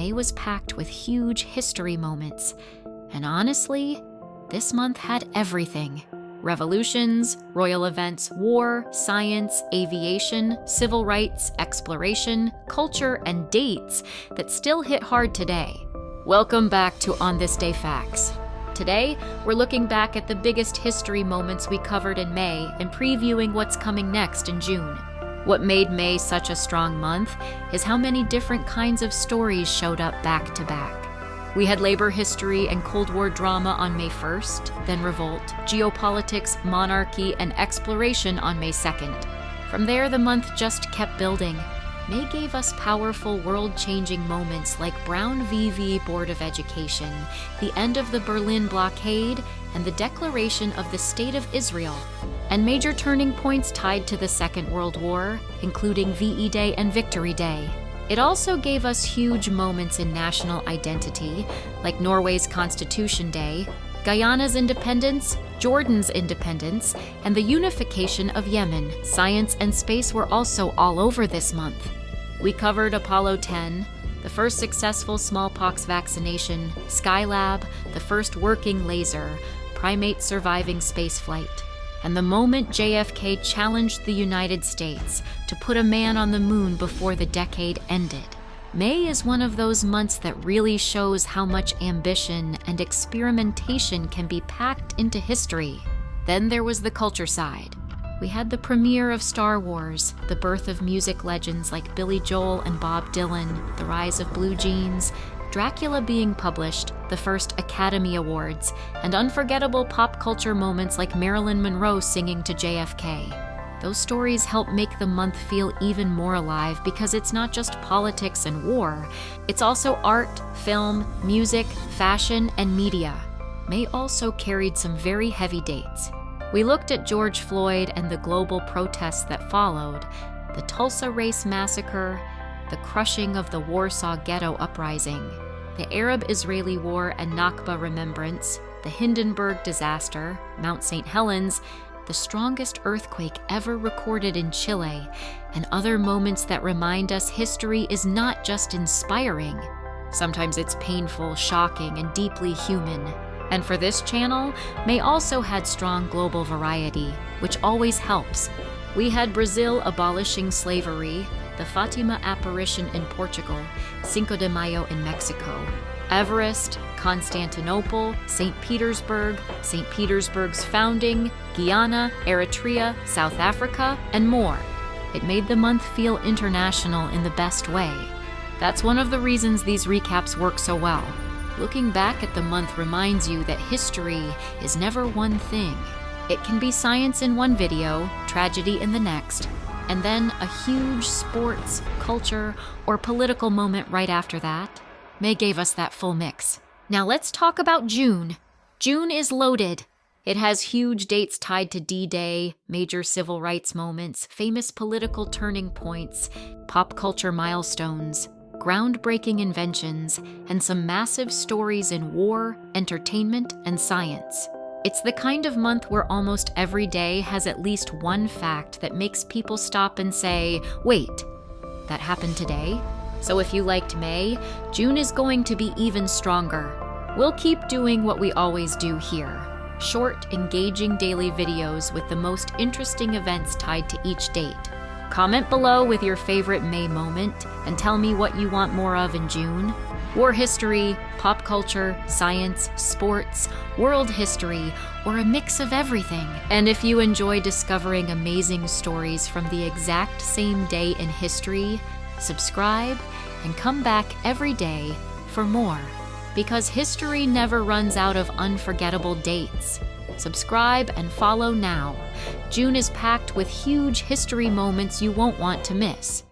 May was packed with huge history moments. And honestly, this month had everything. Revolutions, royal events, war, science, aviation, civil rights, exploration, culture, and dates that still hit hard today. Welcome back to On This Day Facts. Today, we're looking back at the biggest history moments we covered in May and previewing what's coming next in June. What made May such a strong month is how many different kinds of stories showed up back to back. We had labor history and Cold War drama on May 1st, then revolt, geopolitics, monarchy, and exploration on May 2nd. From there, the month just kept building. May gave us powerful world-changing moments like Brown v. Board of Education, the end of the Berlin blockade, and the declaration of the State of Israel, and major turning points tied to the Second World War, including VE Day and Victory Day. It also gave us huge moments in national identity, like Norway's Constitution Day, Guyana's independence, Jordan's independence, and the unification of Yemen. Science and space were also all over this month. We covered Apollo 10, the first successful smallpox vaccination, Skylab, the first working laser, primates surviving spaceflight, and the moment JFK challenged the United States to put a man on the moon before the decade ended. May is one of those months that really shows how much ambition and experimentation can be packed into history. Then there was the culture side. We had the premiere of Star Wars, the birth of music legends like Billy Joel and Bob Dylan, the rise of blue jeans, Dracula being published, the first Academy Awards, and unforgettable pop culture moments like Marilyn Monroe singing to JFK. Those stories help make the month feel even more alive because it's not just politics and war, it's also art, film, music, fashion, and media. May also carried some very heavy dates. We looked at George Floyd and the global protests that followed, the Tulsa Race Massacre, the crushing of the Warsaw Ghetto Uprising, the Arab-Israeli War and Nakba Remembrance, the Hindenburg disaster, Mount St. Helens, the strongest earthquake ever recorded in Chile, and other moments that remind us history is not just inspiring. Sometimes it's painful, shocking, and deeply human. And for this channel, May also had strong global variety, which always helps. We had Brazil abolishing slavery, the Fatima apparition in Portugal, Cinco de Mayo in Mexico, Everest, Constantinople, St. Petersburg's founding, Guyana, Eritrea, South Africa, and more. It made the month feel international in the best way. That's one of the reasons these recaps work so well. Looking back at the month reminds you that history is never one thing. It can be science in one video, tragedy in the next, and then a huge sports, culture, or political moment right after that. May gave us that full mix. Now let's talk about June. June is loaded. It has huge dates tied to D-Day, major civil rights moments, famous political turning points, pop culture milestones, groundbreaking inventions, and some massive stories in war, entertainment, and science. It's the kind of month where almost every day has at least one fact that makes people stop and say, wait, that happened today? So if you liked May, June is going to be even stronger. We'll keep doing what we always do here. Short, engaging daily videos with the most interesting events tied to each date. Comment below with your favorite May moment and tell me what you want more of in June. War history, pop culture, science, sports, world history, or a mix of everything. And if you enjoy discovering amazing stories from the exact same day in history, subscribe and come back every day for more. Because history never runs out of unforgettable dates. Subscribe and follow now. June is packed with huge history moments you won't want to miss.